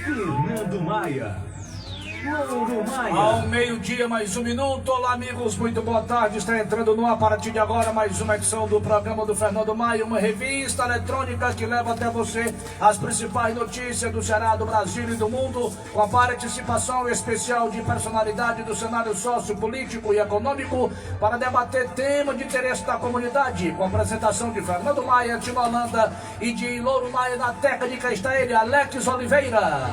Fernando Maia. Louro Maia. Ao meio-dia, mais um minuto. Olá, amigos, muito boa tarde. Está entrando no ar a partir de agora mais uma edição do programa do Fernando Maia, uma revista eletrônica que leva até você as principais notícias do Ceará, do Brasil e do mundo, com a participação especial de personalidade do cenário sociopolítico e econômico para debater temas de interesse da comunidade, com a apresentação de Fernando Maia, Timo Holanda e de Louro Maia. Na técnica está ele, Alex Oliveira.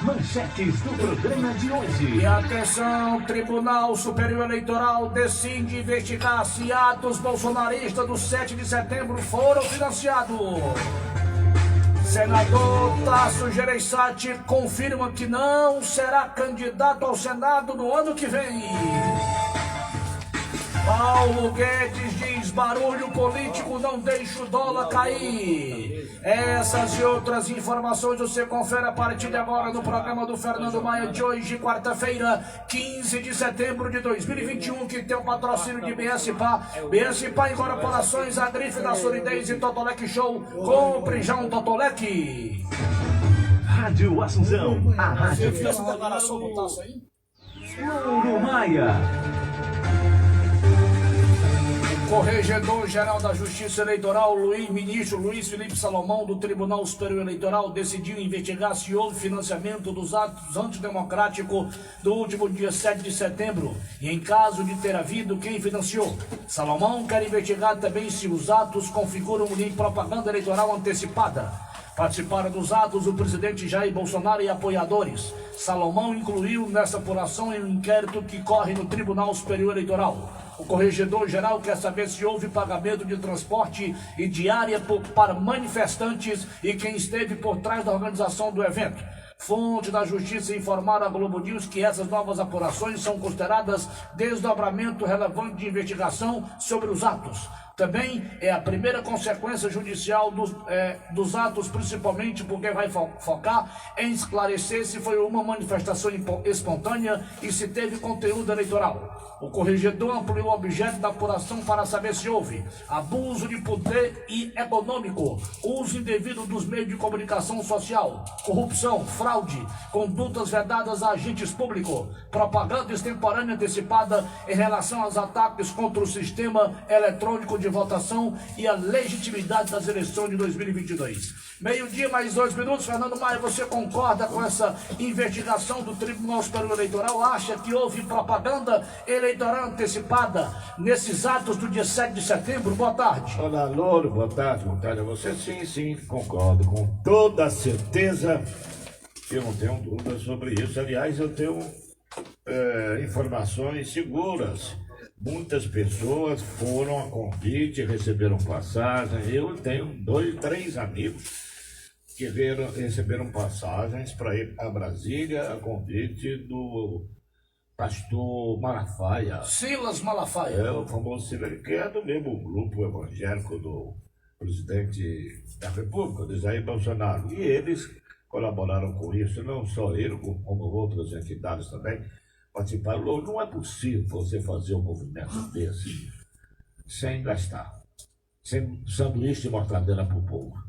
Manchetes do programa de hoje. E atenção, Tribunal Superior Eleitoral decide investigar se atos bolsonaristas do 7 de setembro foram financiados. Senador Tasso Gereissati confirma que não será candidato ao Senado no ano que vem. Paulo Guedes diz: barulho político não deixa o dólar cair. Essas e outras informações você confere a partir de agora no programa do Fernando Maia de hoje, quarta-feira, 15 de setembro de 2021, que tem o patrocínio de BSPA. BSPA Incorporações, a grife da solidez e Totolec Show. Compre já um Totolec. Rádio Assunção, a rádio. Você essa declaração do Tasso aí? Louro Maia. Corregedor-Geral da Justiça Eleitoral, ministro Luiz Felipe Salomão, do Tribunal Superior Eleitoral, decidiu investigar se houve financiamento dos atos antidemocráticos do último dia 7 de setembro e, em caso de ter havido, quem financiou. Salomão quer investigar também se os atos configuram em propaganda eleitoral antecipada. Participaram dos atos o presidente Jair Bolsonaro e apoiadores. Salomão incluiu nessa apuração em um inquérito que corre no Tribunal Superior Eleitoral. O corregedor-geral quer saber se houve pagamento de transporte e diária para manifestantes e quem esteve por trás da organização do evento. Fontes da Justiça informaram a Globo News que essas novas apurações são consideradas desdobramento relevante de investigação sobre os atos. Também é a primeira consequência judicial dos atos, principalmente porque vai focar em esclarecer se foi uma manifestação espontânea e se teve conteúdo eleitoral. O corregedor ampliou o objeto da apuração para saber se houve abuso de poder e econômico, uso indevido dos meios de comunicação social, corrupção, fraude, condutas vedadas a agentes públicos, propaganda extemporânea antecipada em relação aos ataques contra o sistema eletrônico de votação e a legitimidade das eleições de 2022. Meio-dia, mais 2 minutos. Fernando Maia, você concorda com essa investigação do Tribunal Superior Eleitoral? Acha que houve propaganda eleitoral antecipada nesses atos do dia 7 de setembro? Boa tarde. Olá, Louro, boa tarde a você. Sim, concordo, com toda certeza. Eu não tenho dúvida sobre isso. Aliás, eu tenho informações seguras. Muitas pessoas foram a convite, receberam passagem. Eu tenho 2, 3 amigos que receberam passagens para ir a Brasília a convite do pastor Malafaia. Silas Malafaia. É o famoso Silas, que é do mesmo grupo evangélico do presidente da República, do Jair Bolsonaro. E eles colaboraram com isso, não só ele, como outras entidades também participaram. Não é possível você fazer um movimento desse sem gastar, sem sanduíche de mortadela para o povo.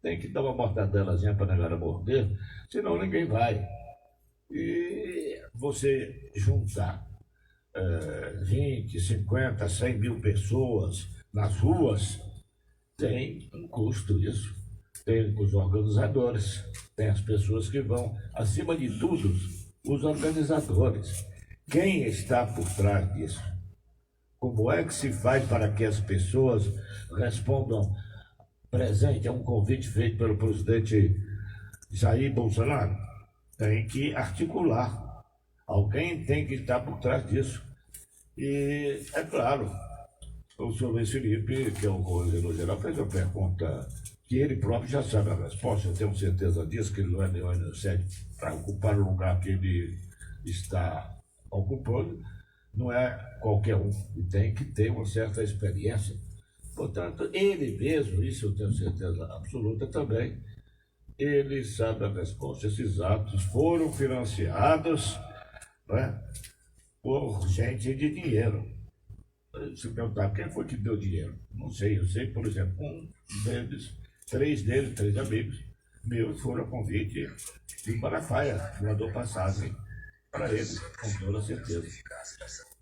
Tem que dar uma mortadelazinha para a galera morder, senão ninguém vai. E você juntar 20, 50, 100 mil pessoas nas ruas, tem um custo isso. Tem os organizadores, tem as pessoas que vão, acima de tudo, os organizadores. Quem está por trás disso? Como é que se faz para que as pessoas respondam presente a um convite feito pelo presidente Jair Bolsonaro? Tem que articular. Alguém tem que estar por trás disso. E, é claro, o senhor Luiz Felipe, que é o corregedor-geral, fez uma pergunta que ele próprio já sabe a resposta. Eu tenho certeza disso, que ele não é nenhum inocente para ocupar o lugar que ele está ocupando. Não é qualquer um, e tem que ter uma certa experiência. Portanto, ele mesmo, isso eu tenho certeza absoluta também, ele sabe a resposta. Esses atos foram financiados, né, por gente de dinheiro. Se perguntar quem foi que deu dinheiro, não sei. Eu sei, por exemplo, um deles, três amigos, meus foram a convite de Malafaia, mandou passagem para ele, com toda certeza.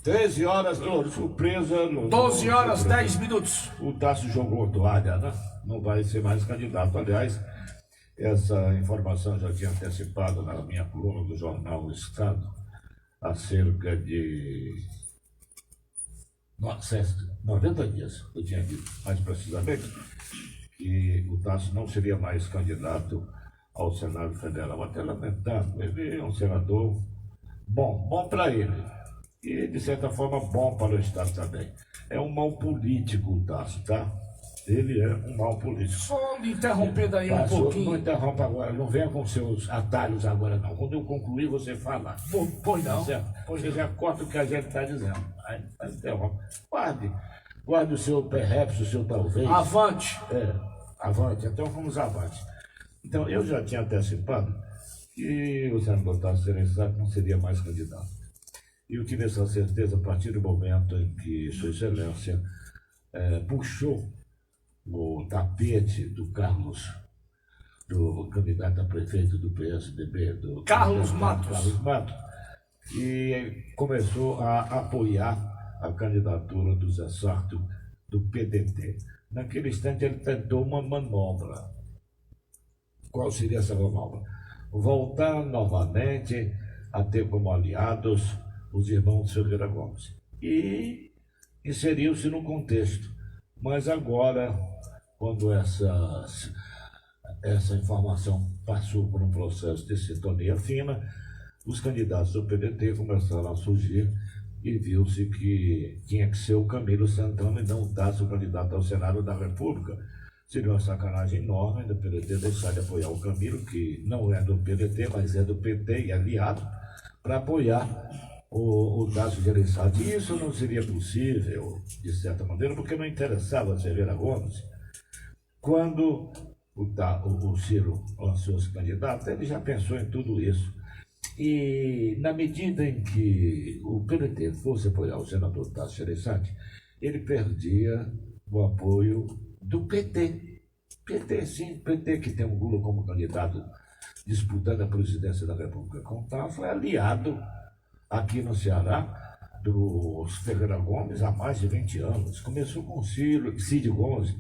13 horas, surpresa. 12 horas, 10 minutos. O Tasso jogou toalha, né? Não vai ser mais candidato. Aliás, essa informação eu já tinha antecipado na minha coluna do jornal O Estado, há cerca de 90 dias, eu tinha dito mais precisamente, que o Tasso não seria mais candidato ao Senado Federal. Até lamentável, ele é um senador bom para ele, e de certa forma bom para o Estado também. É um mal político o Tasso, tá? Ele é um mal político. Só me interrompendo aí um Tasso, pouquinho. não interrompa agora, não venha com seus atalhos agora não. Quando eu concluir, você fala. Pois não. Certo? Você já corta o que a gente está dizendo. Aí interrompe. Guarde o seu perhaps, o seu talvez. Avante. Avante. Então vamos avante. Então eu já tinha antecipado que o senador Tasso Gereissati não seria mais candidato. E eu tive essa certeza a partir do momento em que Sua Excelência puxou o tapete do Carlos, do candidato a prefeito do PSDB, do Carlos Matos, e começou a apoiar a candidatura do Zé Sarto, do PDT. Naquele instante ele tentou uma manobra. Qual seria essa manobra? Voltar novamente a ter como aliados os irmãos Ferreira Gomes. E inseriu-se no contexto. Mas agora, quando essa informação passou por um processo de sintonia fina, os candidatos do PDT começaram a surgir e viu-se que tinha que ser o Camilo Santana e não o Tasso, candidato ao Senado da República. Seria uma sacanagem enorme do PDT deixar de apoiar o Camilo, que não é do PDT, mas é do PT e aliado, para apoiar o Tasso Gereissati. E isso não seria possível, de certa maneira, porque não interessava a Ferreira Gomes. Quando o Ciro lançou-se candidato, ele já pensou em tudo isso. E na medida em que o PDT fosse apoiar o senador Tasso Gereissati, ele perdia o apoio do PT. PT, sim, PT que tem o Lula como candidato disputando a presidência da República com o Tasso, é aliado aqui no Ceará dos Ferreira Gomes há mais de 20 anos. Começou com o Cid Gomes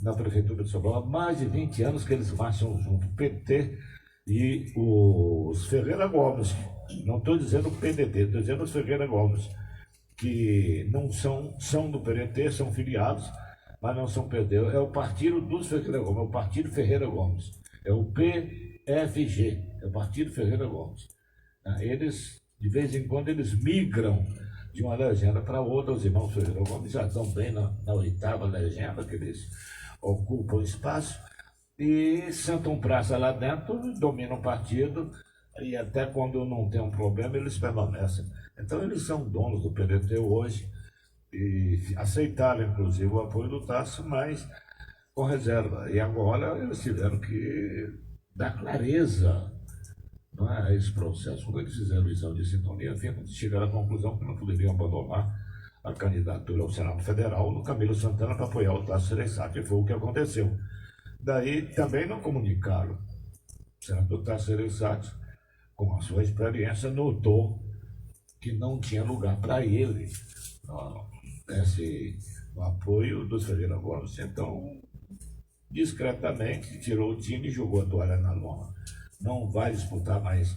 na prefeitura de São Paulo, há mais de 20 anos que eles marcham junto, PT e os Ferreira Gomes. Não estou dizendo o PDT, estou dizendo os Ferreira Gomes, que não são do PDT, são filiados, mas não são PT. É o partido dos Ferreira Gomes, é o Partido Ferreira Gomes, é o PFG, é o Partido Ferreira Gomes. Eles, de vez em quando, eles migram de uma legenda para outra. Os irmãos Ferreira Gomes já estão bem na 8ª legenda, que eles ocupam espaço, e sentam praça lá dentro, dominam o partido, e até quando não tem um problema, eles permanecem. Então, eles são donos do PDT hoje, e aceitaram, inclusive, o apoio do Tasso, mas com reserva. E agora eles tiveram que dar clareza, não é, a esse processo. Quando eles fizeram isso de sintonia, chegaram à conclusão que não poderiam abandonar a candidatura ao Senado Federal no Camilo Santana para apoiar o Tasso Gereissati, que foi o que aconteceu. Daí também não comunicaram. O senador Tasso Gereissati, com a sua experiência, notou que não tinha lugar para ele o apoio dos Ferreira Gomes. Então, discretamente, tirou o time e jogou a toalha na lona. Não vai disputar mais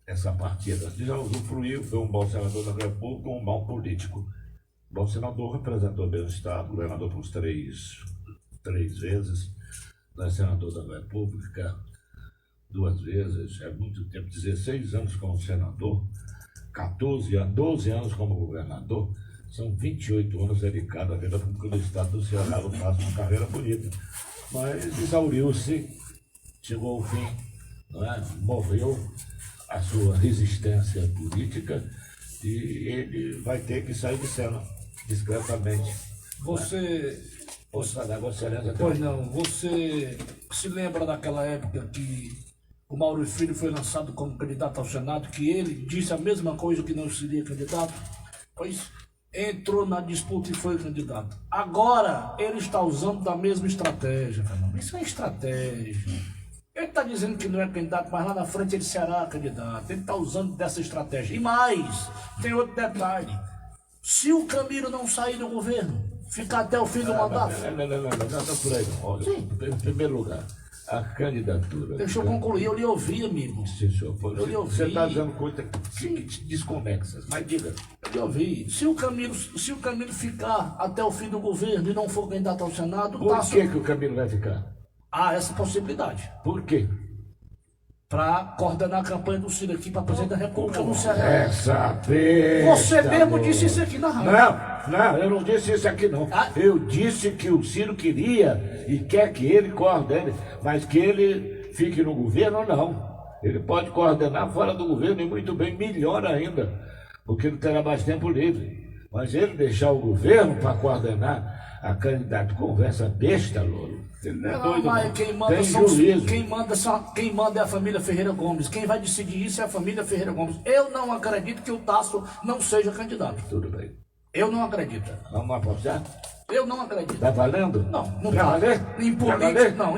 essa partida. Já usufruiu, foi um bom senador da República, um mau político. Bom senador, representou bem o Estado, governador por três vezes, é senador da República 2 vezes, é muito tempo, 16 anos como senador, 12 anos como governador, são 28 anos dedicados à vida pública do Estado do Ceará. No caso, uma carreira bonita, mas exauriu-se, chegou ao fim, não é? Morreu a sua resistência política e ele vai ter que sair de cena discretamente. Você se lembra daquela época que o Mauro Filho foi lançado como candidato ao Senado, que ele disse a mesma coisa, que não seria candidato? Pois entrou na disputa e foi candidato. Agora ele está usando da mesma estratégia, Fernando. Isso é estratégia. Ele está dizendo que não é candidato, mas lá na frente ele será candidato. Ele está usando dessa estratégia. E mais, tem outro detalhe. Se o Camilo não sair do governo, ficar até o fim do mandato... Não, por aí não. Olha, em primeiro lugar, a candidatura... Deixa eu concluir, eu lhe ouvi, amigo. Sim, senhor. Eu lhe ouvi. Você está dizendo coisas desconexas, mas diga. Eu lhe ouvi. Se o Camilo ficar até o fim do governo e não for candidato ao Senado... Por que o Camilo vai ficar? Há essa possibilidade. Por quê? Para coordenar a campanha do Ciro aqui para presidente da República no Ceará. Essa besta, Você mesmo disse isso aqui na rádio. Não, eu não disse isso aqui não. Eu disse que o Ciro queria e quer que ele coordene, mas que ele fique no governo, não. Ele pode coordenar fora do governo e muito bem, melhor ainda, porque ele terá mais tempo livre. Mas ele deixar o governo para coordenar a candidato conversa besta, Louro. Ele não é doido, mas quem manda é a família Ferreira Gomes. Quem vai decidir isso é a família Ferreira Gomes. Eu não acredito que o Tasso não seja candidato. Tudo bem. Eu não acredito. Vamos apostar? Eu não acredito. Tá valendo? Não Quer tá. valer? Em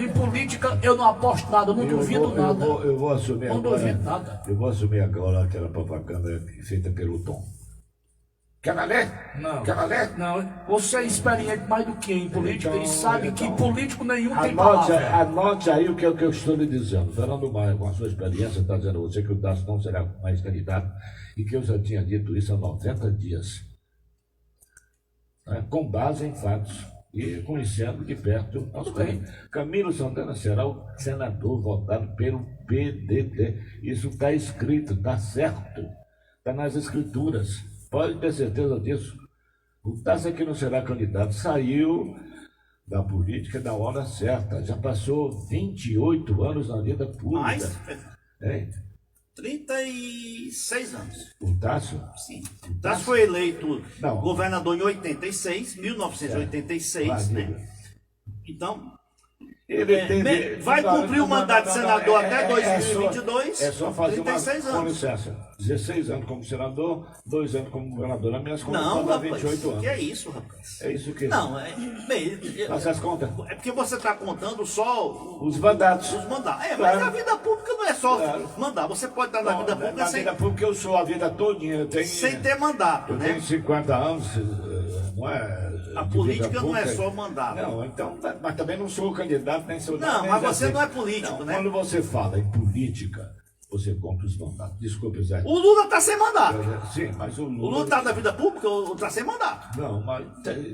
política eu não aposto nada, não duvido nada. Eu vou assumir não agora. Duvido nada. Eu vou assumir agora aquela propaganda feita pelo Tom. Quer valer? Não. Quer valer? Não. Você é experiente mais do que em política e sabe que político nenhum tem palavra. Anote aí o que eu estou lhe dizendo. Fernando Maia, com a sua experiência, está dizendo a você que o Tasso não será mais candidato e que eu já tinha dito isso há 90 dias. Com base em fatos e conhecendo de perto nosso bem. Camilo Santana será o senador votado pelo PDT. Isso está escrito, está certo, está nas escrituras. Pode ter certeza disso. O Tasso aqui não será candidato, saiu da política na hora certa. Já passou 28 anos na vida pública. Mais? É. 36 anos. O Tasso? Sim. O Tasso foi eleito Não. governador em 1986, né? Então, Ele vai cumprir o mandato de senador até 2022. É só fazer 36 com anos. licença. 16 anos como senador, 2 anos como governador. Nas minhas contas, Não, dá rapaz, 28 anos. que é isso, rapaz? É isso que... Não, Faça as contas. é porque você está contando só Os mandatos. os mandatos. Mas Claro. a vida pública não é só Claro. mandar. Você pode estar na vida pública Na sem, vida pública eu sou a vida todinha. Eu tenho, sem ter mandato, eu né? tenho 50 anos, não é... A de política vida não é pública. só mandato. Não, então, mas também não sou candidato, nem sou... Não, nem mas já você sei. não é político, Não, né? Quando você fala em política, você conta os mandatos. Desculpe, Zé. O Lula está sem mandato. Sim, mas o O Lula... Lula está na vida pública ou está sem mandato? Não, mas...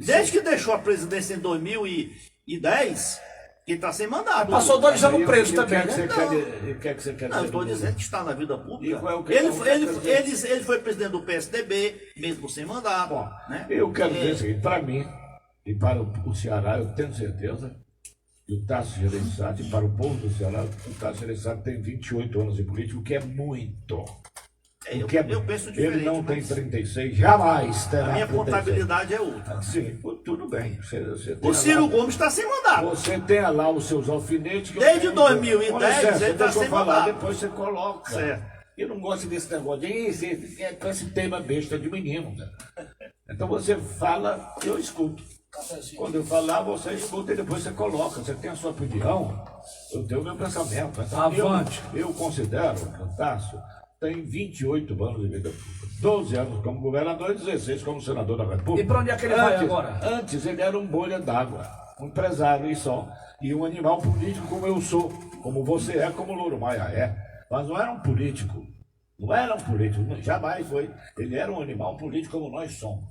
Desde que deixou a presidência em 2010, que está sem mandato. Passou 2 anos preso E o que também, é que né? você quer de- o que é que você quer Não, eu dizer estou do Lula? dizendo que está na vida E pública. qual é o que- Ele foi presidente do PSDB, mesmo sem mandato. Bom, né? eu quero dizer o seguinte, para mim e para o Ceará, eu tenho certeza que o Tasso Gereissati, para o povo do Ceará, o Tasso Gereissati tem 28 anos de política, o que é muito. O que é eu penso diferente. Ele não tem mas 36, jamais terá a minha 36. contabilidade é outra. Sim, tudo bem. Você tem O Ciro lá, Gomes está sem mandato. você tem lá os seus alfinetes. Que eu Desde tenho. 2010 Com licença, ele tá deixa eu sem falar, mandato. depois você coloca. Certo. Eu não gosto desse negócio de esse tema besta de menino. Né? Então você fala, eu escuto. Quando eu falar, você escuta e depois você coloca. Você tem a sua opinião, eu tenho o meu pensamento. Então, Avante. eu considero que o Tasso tem 28 anos de vida pública, 12 anos como governador e 16 como senador da República. E para onde é que ele vai agora? Antes ele era um bolha d'água, um empresário e só. E um animal político como eu sou, como você é, como o Louro Maia é. Mas não era um político. Não era um político, jamais foi. Ele era um animal político como nós somos.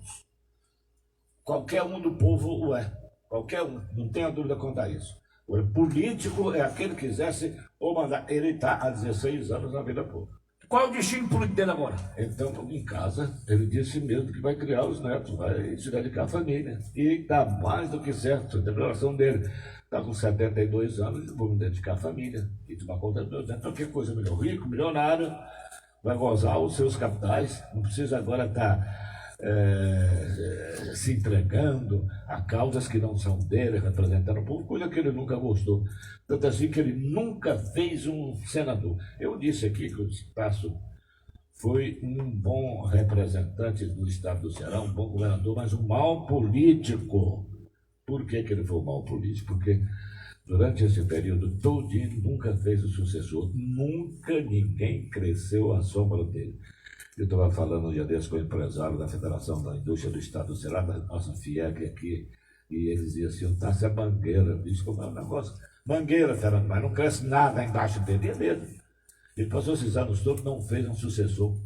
Qualquer um do povo o é. Qualquer um, não tenha dúvida quanto a isso. O político é aquele que quisesse ou mandar. Ele está há 16 anos na vida pública. Qual é o destino político dele agora? Então, em casa, ele disse mesmo que vai criar os netos, vai se dedicar à família. E está mais do que certo, a declaração dele. Está com 72 anos, vou me dedicar à família e tomar conta dos meus netos. Então, que coisa melhor? Rico, milionário, vai gozar os seus capitais, não precisa agora estar se entregando a causas que não são dele, representando o povo, coisa que ele nunca gostou. Tanto assim que ele nunca fez um senador. Eu disse aqui que o Tasso foi um bom representante do estado do Ceará, um bom governador, mas um mau político. Por que ele foi um mau político? Porque durante esse período todinho, nunca fez o sucessor. Nunca ninguém cresceu à sombra dele. Eu estava falando um dia desse com o empresário da Federação da Indústria do Estado do Ceará, da nossa FIEC aqui, e eles diziam assim, o Tássio é mangueira. Isso como é um negócio. Mangueira, Fernando, mas não cresce nada embaixo dele. É mesmo. Ele passou esses anos todos, não fez um sucessor.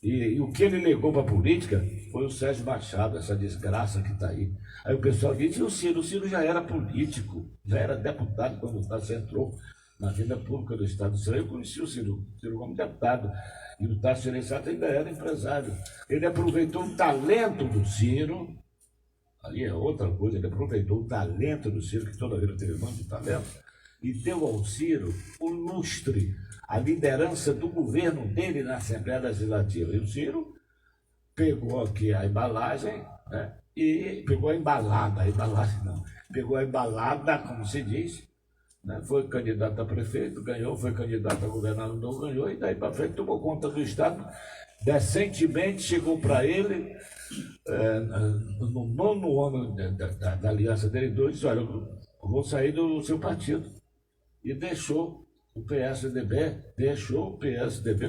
E o que ele legou para a política foi o Sérgio Machado, essa desgraça que está aí. Aí o pessoal disse, e o Ciro? O Ciro já era político, já era deputado quando o Tássio entrou na vida pública do Estado do Ceará. Eu conheci o Ciro como deputado. E o Tássio Gereissati ainda era empresário. Ele aproveitou o talento do Ciro, ali é outra coisa, ele aproveitou o talento do Ciro, que toda vida teve muito talento, e deu ao Ciro o lustre, a liderança do governo dele na Assembleia Legislativa. E o Ciro pegou aqui a embalagem, né, e pegou a embalagem não, pegou a embalada, como se diz, né, foi candidato a prefeito, ganhou, foi candidato a governador, ganhou, e daí para frente tomou conta do Estado. Decentemente chegou para ele, no 9º ano da aliança dele, disse, olha, eu vou sair do seu partido. E deixou o PSDB,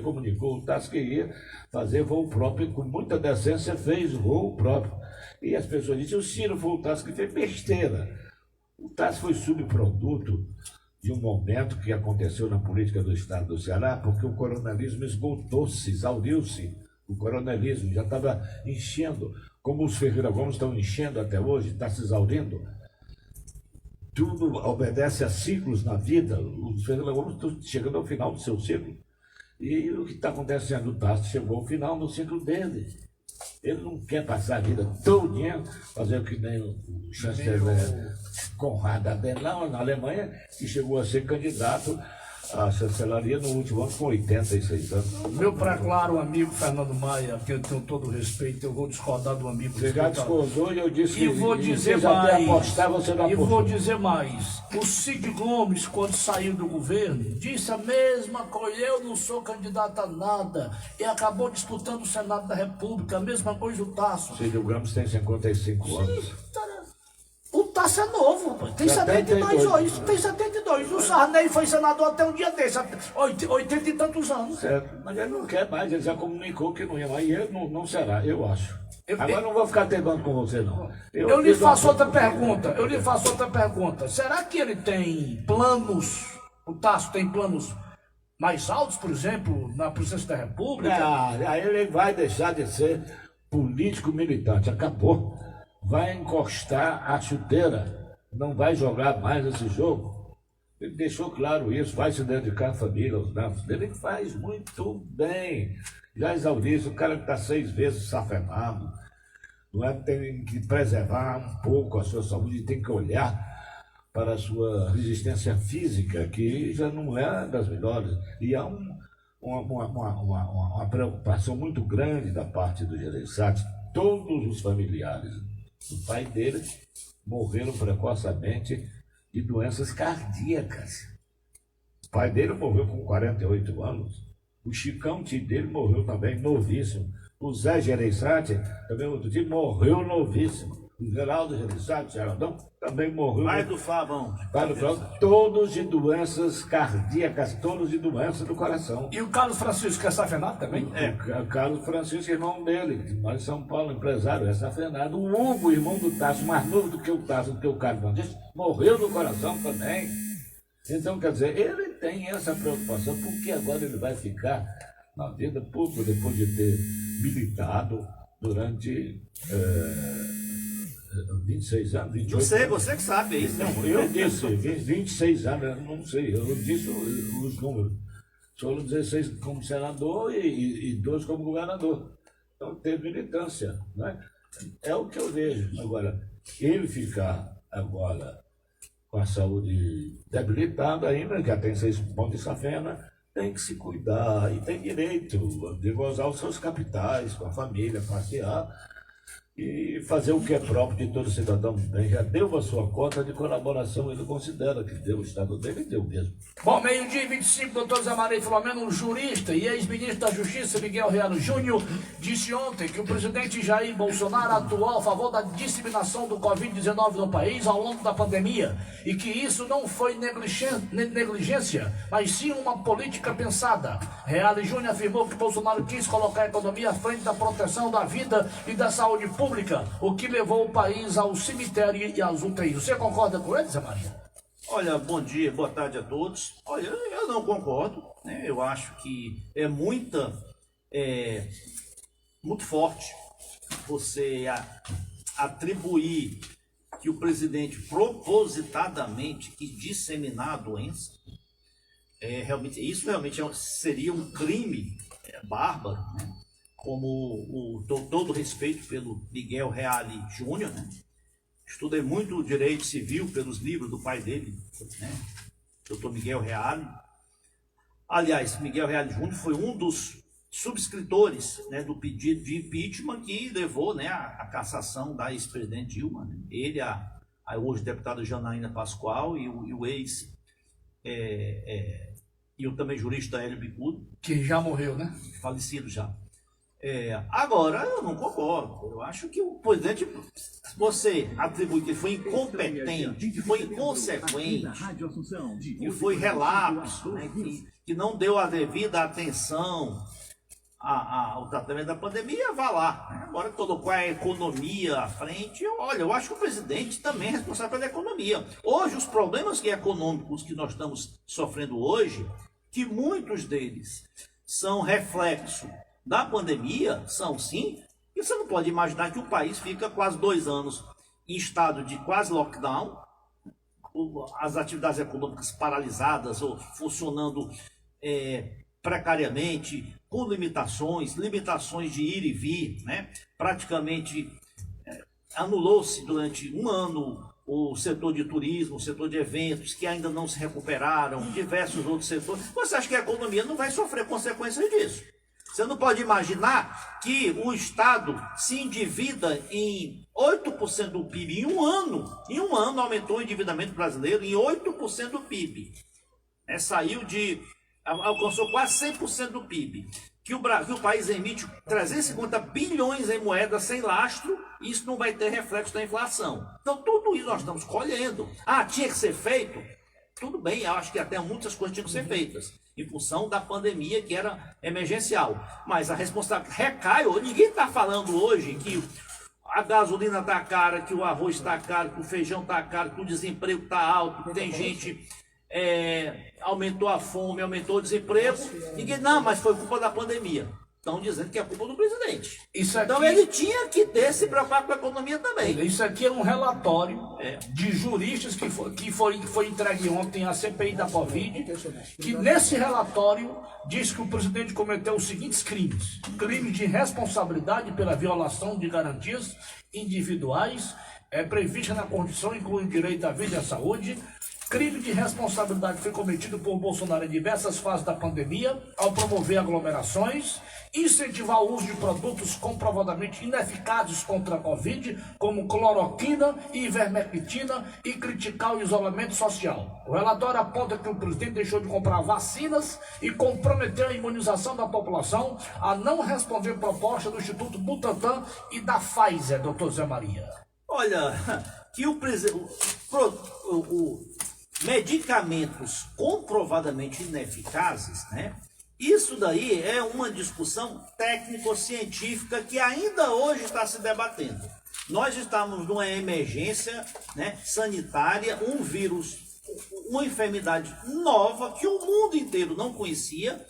comunicou o Tássio que ia fazer voo próprio, e com muita decência fez voo próprio. E as pessoas dizem, o Ciro foi o Tássio que fez besteira. O Tássio foi subproduto de um momento que aconteceu na política do Estado do Ceará, porque o coronelismo esgotou-se, exauriu-se. O coronelismo já estava enchendo, como os Ferreira Gomes estão enchendo até hoje, está se exaurindo. Tudo obedece a ciclos na vida. Os Ferreira Gomes estão chegando ao final do seu ciclo. E o que está acontecendo? O Tássio chegou ao final do ciclo dele. Ele não quer passar a vida todinha, fazer o que nem o chanceler Konrad Adenauer, na Alemanha, que chegou a ser candidato à chancelaria no último ano com 86 anos. Meu pré-claro amigo Fernando Maia, que eu tenho todo o respeito, eu vou discordar do amigo. Você já discordou e eu disse e vou dizer você mais, apostar, você não apostou. E vou dizer mais, o Cid Gomes, quando saiu do governo, disse a mesma coisa, eu não sou candidato a nada, e acabou disputando o Senado da República, a mesma coisa o Tássio. Cid Gomes tem 55 anos. O Tássio é novo, rapaz. Tem 72 hoje. Tem 72. O Sarney foi senador até um dia desse, 80 e tantos anos. Certo, mas ele não quer mais, ele já comunicou que não ia mais, e ele não será, eu acho. Agora não vou ficar temando com você, não. Eu lhe faço outra pergunta, Será que ele tem planos, o Tássio tem planos mais altos, por exemplo, na presidência da República? Aí ele vai deixar de ser político militante, acabou. Vai encostar a chuteira, não vai jogar mais esse jogo. Ele deixou claro isso, vai se dedicar à família, aos netos dele, ele faz muito bem. Já exauriu isso, o cara que está 6 vezes safenado, não é? Tem que preservar um pouco a sua saúde, tem que olhar para a sua resistência física, que já não é das melhores. E há uma preocupação muito grande da parte do Gereissati. Todos os familiares do pai dele morreram precocemente de doenças cardíacas. O pai dele morreu com 48 anos. O Chicão, tio dele, morreu também novíssimo. O Zé Gereissati, também outro dia, morreu novíssimo. O Geraldo Gereissati, Geraldão, também morreu. Pai do Fabão. Todos de doenças cardíacas, todos de doenças do coração. E o Carlos Francisco é safenado também? O Carlos Francisco, irmão dele, mora em São Paulo, empresário, é safenado. O Hugo, irmão do Tássio, mais novo do que o Tássio, do que o Carlos Francisco, morreu do coração também. Então, quer dizer, ele tem essa preocupação, porque agora ele vai ficar na vida pública, depois de ter militado durante 26 anos, 28 Não sei, anos. Você que sabe isso. Não, eu disse 26 anos, eu não sei, eu disse os números. Foram 16 como senador e 12 como governador. Então teve militância, né? É o que eu vejo. Agora, ele ficar agora com a saúde debilitada ainda, já tem 6 pontos de safena, tem que se cuidar e tem direito de gozar os seus capitais com a família, passear. e fazer o que é próprio de todo cidadão bem. Já deu a sua cota de colaboração, ele considera que deu, o Estado dele deu mesmo. Bom, meio-dia e 25, doutor Zé Maria Filomeno, um jurista e ex-ministro da Justiça, Miguel Reale Júnior, disse ontem que o presidente Jair Bolsonaro atuou a favor da disseminação do Covid-19 no país ao longo da pandemia e que isso não foi negligência, mas sim uma política pensada. Reale Júnior afirmou que Bolsonaro quis colocar a economia à frente da proteção da vida e da saúde pública, o que levou o país ao cemitério e às UTIs. Você concorda com ele, Zé Maria? Olha, bom dia, boa tarde a todos. Olha, eu não concordo, né? Eu acho que é muito forte você atribuir que o presidente propositadamente quis disseminar a doença. Isso realmente seria um crime bárbaro, né? Como todo respeito pelo Miguel Reale Júnior, né? Estudei muito direito civil pelos livros do pai dele, né? Dr. Miguel Reale. Aliás, Miguel Reale Júnior foi um dos subscritores, né, do pedido de impeachment que levou, né, a cassação da ex-presidente Dilma, né? Ele, a hoje deputada Janaína Pascoal e o ex e o também jurista Hélio Bicudo, Que já morreu, né? falecido já. Agora, eu não concordo. Eu acho que o presidente, você atribui que ele foi incompetente, que foi inconsequente, que foi relapso, né, que não deu a devida atenção ao tratamento da pandemia, vá lá. Né? Agora que colocou a economia à frente, olha, eu acho que o presidente também é responsável pela economia. Hoje, os problemas econômicos que nós estamos sofrendo hoje, que muitos deles são reflexo da pandemia, são sim, e você não pode imaginar que o país fica quase 2 anos em estado de quase lockdown, as atividades econômicas paralisadas ou funcionando precariamente, com limitações de ir e vir, né? Praticamente anulou-se durante 1 ano o setor de turismo, o setor de eventos, que ainda não se recuperaram, diversos outros setores. Você acha que a economia não vai sofrer consequências disso? Você não pode imaginar que o Estado se endivida em 8% do PIB em 1 ano. Em 1 ano aumentou o endividamento brasileiro em 8% do PIB. Alcançou quase 100% do PIB. Que o país emite 350 bilhões em moedas sem lastro, e isso não vai ter reflexo da inflação. Então tudo isso nós estamos colhendo. Tinha que ser feito? Tudo bem, eu acho que até muitas coisas tinham que ser feitas, em função da pandemia que era emergencial. Mas a responsabilidade recai, ninguém está falando hoje que a gasolina está cara, que o arroz está caro, que o feijão está caro, que o desemprego está alto, que tem gente, aumentou a fome, aumentou o desemprego. Ninguém, não, mas foi culpa da pandemia. Estão dizendo que é culpa do presidente. Então ele tinha que se preocupar com a economia também. Isso aqui é um relatório de juristas que foi entregue ontem à CPI da Covid, que nesse relatório diz que o presidente cometeu os seguintes crimes: crime de responsabilidade pela violação de garantias individuais prevista na Constituição, incluindo direito à vida e à saúde. Crime de responsabilidade foi cometido por Bolsonaro em diversas fases da pandemia, ao promover aglomerações, incentivar o uso de produtos comprovadamente ineficazes contra a Covid, como cloroquina e ivermectina, e criticar o isolamento social. O relatório aponta que o presidente deixou de comprar vacinas e comprometeu a imunização da população, a não responder proposta do Instituto Butantan e da Pfizer, doutor Zé Maria. Olha, que medicamentos comprovadamente ineficazes, né? Isso daí é uma discussão técnico-científica que ainda hoje está se debatendo. Nós estamos numa emergência, né, sanitária, um vírus, uma enfermidade nova que o mundo inteiro não conhecia,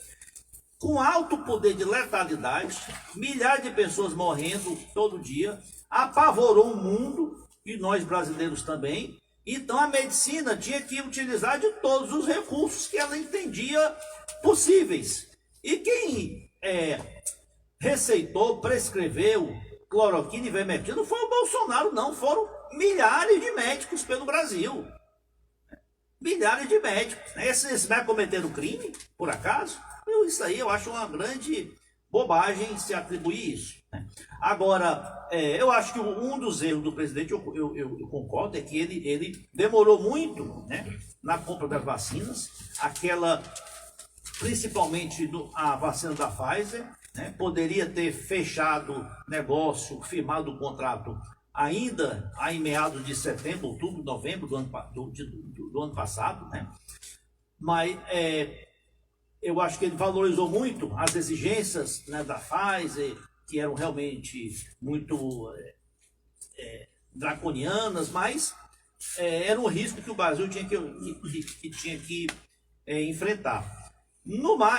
com alto poder de letalidade, milhares de pessoas morrendo todo dia, apavorou o mundo e nós brasileiros também. Então a medicina tinha que utilizar de todos os recursos que ela entendia possíveis. E quem receitou, prescreveu cloroquina e ivermectina não foi o Bolsonaro, não. Foram milhares de médicos pelo Brasil. Milhares de médicos. Esses vai cometer um crime, por acaso? Isso aí eu acho uma grande bobagem se atribuir isso, né? Agora, eu acho que um dos erros do presidente, eu concordo, é que ele demorou muito, né, na compra das vacinas, principalmente a vacina da Pfizer, né, poderia ter fechado negócio, firmado o contrato ainda em meados de setembro, outubro, novembro do ano passado, né? Mas eu acho que ele valorizou muito as exigências, né, da Pfizer, que eram realmente muito draconianas, mas era um risco que o Brasil tinha que enfrentar.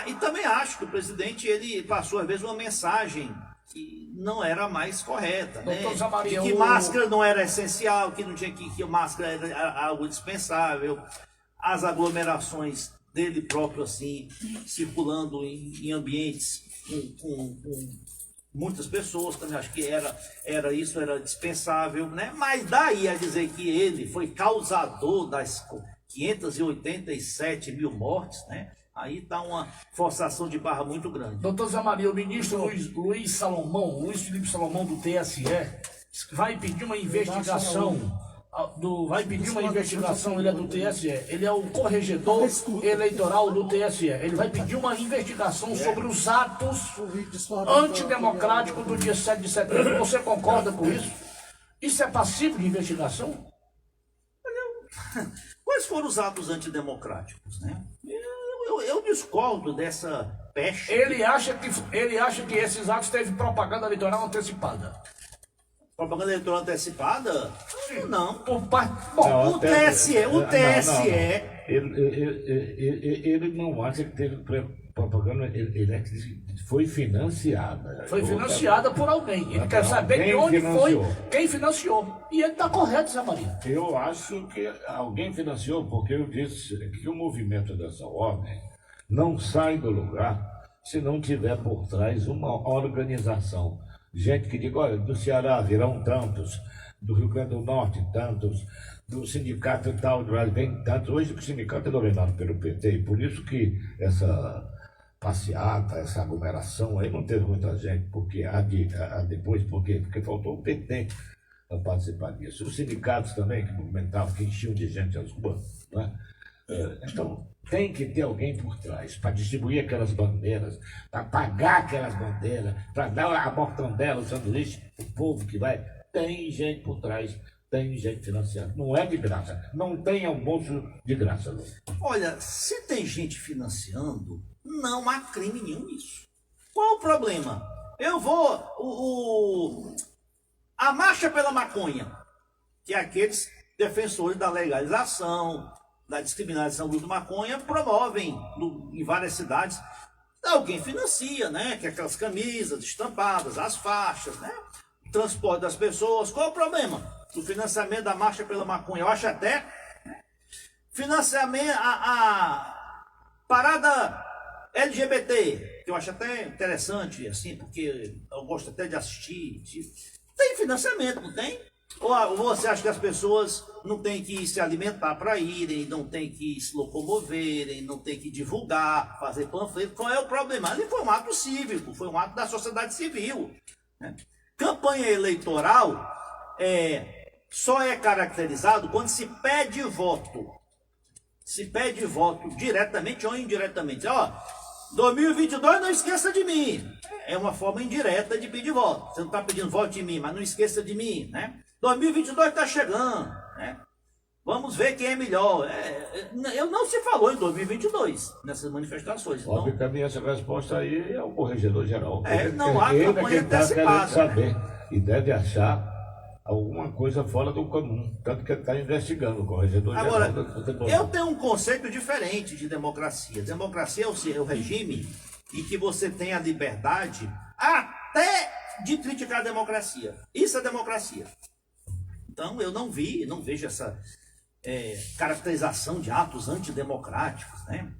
E também acho que o presidente ele passou, às vezes, uma mensagem que não era mais correta, né? Maria, que máscara não era essencial, que não tinha que máscara era algo indispensável, as aglomerações dele próprio, assim, circulando em ambientes com muitas pessoas, também acho que era dispensável, né? Mas daí a dizer que ele foi causador das 587 mil mortes, né? Aí está uma forçação de barra muito grande. Doutor Zé Maria, o ministro Luiz Felipe Salomão, do TSE, vai pedir uma investigação. Ele é do TSE, ele é o corregedor eleitoral do TSE. Ele vai pedir uma investigação sobre os atos antidemocráticos do dia 7 de setembro. Você concorda com isso? Isso é passível de investigação? Quais foram os atos antidemocráticos, né? Eu discordo dessa peste. Ele acha que esses atos teve propaganda eleitoral antecipada. Propaganda eleitoral antecipada? Não. O TSE... Ele não acha que teve propaganda, ele foi financiada. Foi financiada por alguém. Ele quer saber de onde foi, quem financiou. E ele está correto, Zé Maria. Eu acho que alguém financiou, porque eu disse que o movimento dessa ordem não sai do lugar se não tiver por trás uma organização. Gente que diga, olha, do Ceará virão tantos, do Rio Grande do Norte tantos, do sindicato tal, vem tantos. Hoje o sindicato é dominado pelo PT, e por isso que essa passeata, essa aglomeração aí não teve muita gente, porque depois, porque faltou o PT para participar disso. Os sindicatos também, que movimentavam, que enchiam de gente as ruas, né? Então, tem que ter alguém por trás para distribuir aquelas bandeiras, para pagar aquelas bandeiras, para dar a mortandela, o sanduíche, o povo que vai. Tem gente por trás, tem gente financiando. Não é de graça. Não tem almoço de graça, Lu. Olha, se tem gente financiando, não há crime nenhum nisso. Qual o problema? A Marcha pela Maconha, que é aqueles defensores da legalização, da descriminalização do uso de maconha, promovem em várias cidades. Alguém financia, né? Que é aquelas camisas estampadas, as faixas, né? O transporte das pessoas. Qual é o problema do financiamento da Marcha pela Maconha? Eu acho até financiamento, a parada LGBT, que eu acho até interessante, assim, porque eu gosto até de assistir. Tem financiamento, não tem? Ou você acha que as pessoas não têm que se alimentar para irem, não têm que se locomoverem, não têm que divulgar, fazer panfleto? Qual é o problema? Ali foi um ato cívico, foi um ato da sociedade civil, né? Campanha eleitoral só é caracterizado quando se pede voto. Se pede voto diretamente ou indiretamente. 2022 não esqueça de mim. É uma forma indireta de pedir voto. Você não está pedindo voto de mim, mas não esqueça de mim, né? 2022 está chegando, né? Vamos ver quem é melhor. Não se falou em 2022 nessas manifestações. Então, óbvio que a minha resposta aí é o corregedor geral. Não há campanha antecipada. Saber e deve achar alguma coisa fora do comum. Tanto que ele está investigando o corregedor geral. Agora, eu tenho um conceito diferente de democracia. Democracia é o regime em que você tem a liberdade até de criticar a democracia. Isso é democracia. Então, eu não vejo essa caracterização de atos antidemocráticos, né?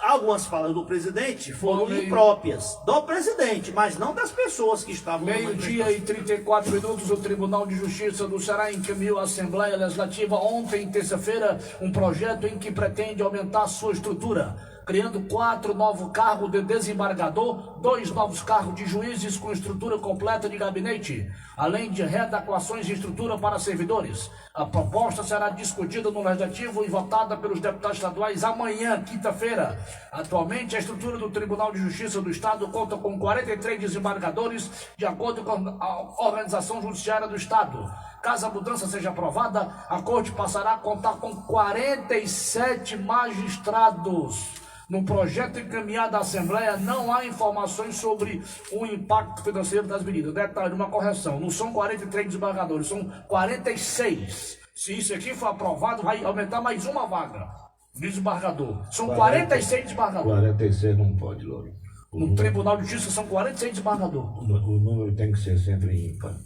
Algumas falas do presidente foram impróprias do presidente, mas não das pessoas que estavam... 12:34, o Tribunal de Justiça do Ceará encaminhou à Assembleia Legislativa ontem, terça-feira, um projeto em que pretende aumentar sua estrutura. criando 4 novos cargos de desembargador, 2 novos cargos de juízes com estrutura completa de gabinete, além de readequações de estrutura para servidores. A proposta será discutida no Legislativo e votada pelos deputados estaduais amanhã, quinta-feira. Atualmente, a estrutura do Tribunal de Justiça do Estado conta com 43 desembargadores, de acordo com a Organização Judiciária do Estado. Caso a mudança seja aprovada, a Corte passará a contar com 47 magistrados. No projeto encaminhado à Assembleia, não há informações sobre o impacto financeiro das medidas. Detalhe, uma correção, não são 43 desembargadores, são 46. Se isso aqui for aprovado, vai aumentar mais uma vaga de desembargador. São 46 desembargadores. 46 não pode, Louro. No Tribunal de Justiça são 46 desembargadores. O número tem que ser sempre ímpar.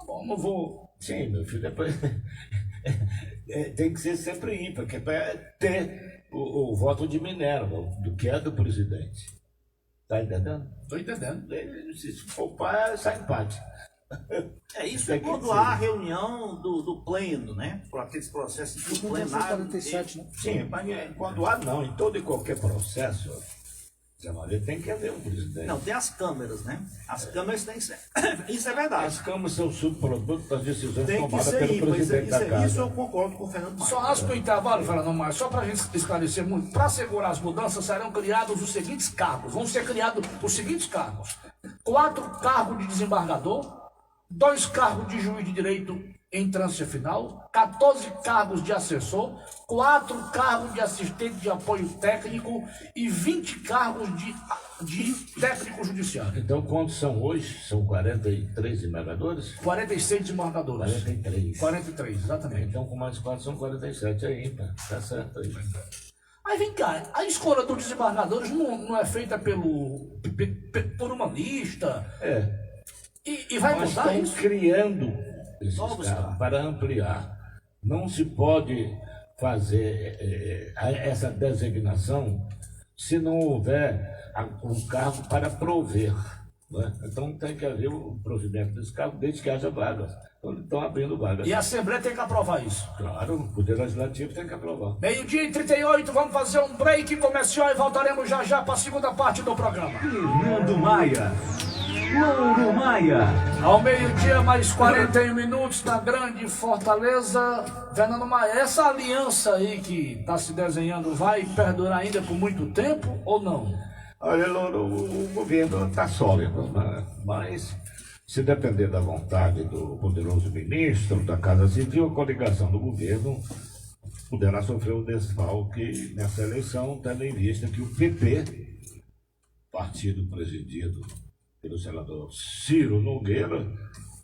Bom, não vou... Sim, meu filho, depois... tem que ser sempre ímpar, que é para ter o voto de Minerva, do que é do presidente. Tá entendendo? Estou entendendo. Se for para, sai empate. Isso é quando há reunião do pleno, né? Por aqueles processos de plenário. 47, né? Sim, mas quando há, não. Em todo e qualquer processo, Zé Maria, tem que haver um presidente. Não, tem as câmeras, né? As câmeras têm que ser. Isso é verdade. As câmaras são subproduto das decisões Tem que tomadas ser pelo ímpar. presidente da casa. Isso eu concordo com o Fernando Maia. Só acho que o intervalo, Fernando Maia, só para a gente esclarecer muito, para assegurar as mudanças serão criados os seguintes cargos. Vão ser criados os seguintes cargos: 4 cargos de desembargador, 2 cargos de juiz de direito em trânsito final, 14 cargos de assessor, 4 cargos de assistente de apoio técnico e 20 cargos de técnico judiciário. Então, quantos são hoje? São 43 desembargadores? 46 desembargadores. 43. Exatamente. Então, com mais 4 são 47 aí, tá? Tá certo aí. Mas vem cá, a escolha dos desembargadores não é feita por uma lista? E vai Mas mudar estão isso? criando esses Novos cargos cargos. para ampliar. Não se pode fazer essa designação se não houver um cargo para prover. Né? Então tem que haver o provimento desse cargo desde que haja vagas. Então estão abrindo vagas. E a Assembleia tem que aprovar isso. Claro, o Poder Legislativo tem que aprovar. 12h38, vamos fazer um break comercial e voltaremos já para a segunda parte do programa. Fernando Maia. Louro Maia. Ao meio-dia, mais 41 minutos na Grande Fortaleza. Fernando Maia, essa aliança aí que está se desenhando vai perdurar ainda por muito tempo ou não? Olha, Louro, o governo está sólido, né? Mas se depender da vontade do poderoso ministro da Casa Civil, a coligação do governo poderá sofrer o desfalque nessa eleição, tendo em vista que o PP, partido presidido pelo senador Ciro Nogueira,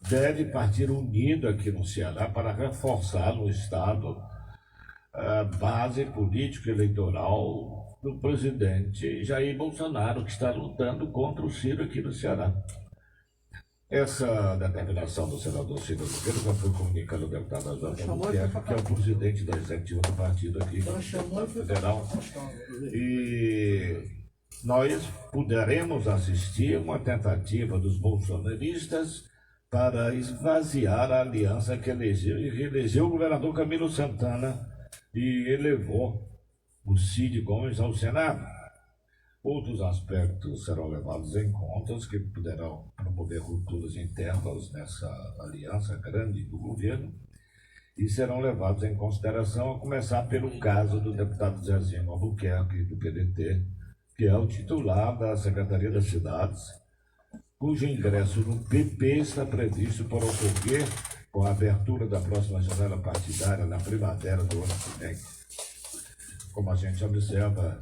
deve partir unido aqui no Ceará para reforçar no Estado a base político-eleitoral do presidente Jair Bolsonaro, que está lutando contra o Ciro aqui no Ceará. Essa determinação do senador Ciro Nogueira já foi comunicada ao deputado Azar Albuquerque, que é o presidente da executiva do partido aqui no federal. E nós poderemos assistir uma tentativa dos bolsonaristas para esvaziar a aliança que elegeu o governador Camilo Santana e elevou o Cid Gomes ao Senado. Outros aspectos serão levados em conta, que poderão promover rupturas internas nessa aliança grande do governo e serão levados em consideração, a começar pelo caso do deputado Zezinho Albuquerque, do PDT, que é o titular da Secretaria das Cidades, cujo ingresso no PP está previsto para ocorrer com a abertura da próxima janela partidária na primavera do ano que vem. Como a gente observa,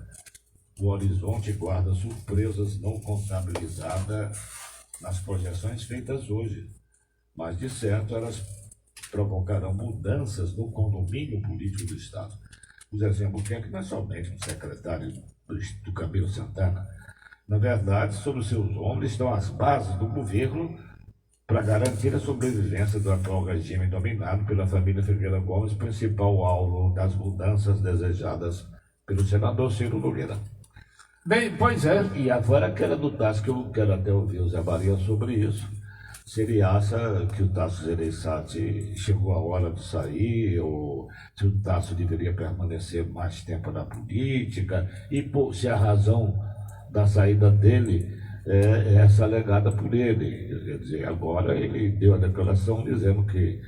o horizonte guarda surpresas não contabilizadas nas projeções feitas hoje, mas de certo elas provocarão mudanças no condomínio político do Estado. O Zezinho Albuquerque não é somente um secretário do Camilo Santana. Na verdade, sobre seus ombros estão as bases do governo para garantir a sobrevivência do atual regime dominado pela família Figueira Gomes, principal alvo das mudanças desejadas pelo senador Ciro Nogueira. Bem, pois é. E agora quero notar que eu quero até ouvir o Zé Maria sobre isso. se ele acha que o Tasso Gereissati chegou a hora de sair, ou se o Tasso deveria permanecer mais tempo na política, e se a razão da saída dele é essa alegada por ele. Quer dizer, agora ele deu a declaração dizendo que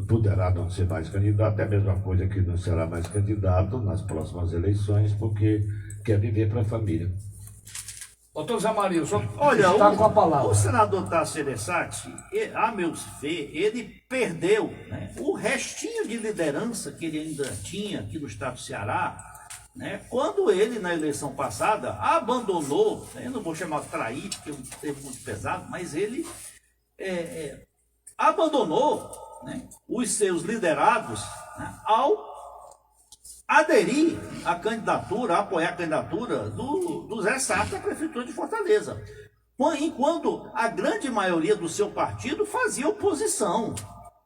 poderá não ser mais candidato, é a mesma coisa que não será mais candidato nas próximas eleições, porque quer viver para a família. Doutor Zé Maria, o senhor Olha, está com a palavra. O senador Tasso Gereissati, a meu ver, ele perdeu, né, o restinho de liderança que ele ainda tinha aqui no estado do Ceará, né, quando ele, na eleição passada, abandonou, né, eu não vou chamar de trair, porque é um termo muito pesado, mas ele abandonou, né, os seus liderados, né, ao aderir à candidatura, a apoiar a candidatura do Zé Sarto à prefeitura de Fortaleza, enquanto a grande maioria do seu partido fazia oposição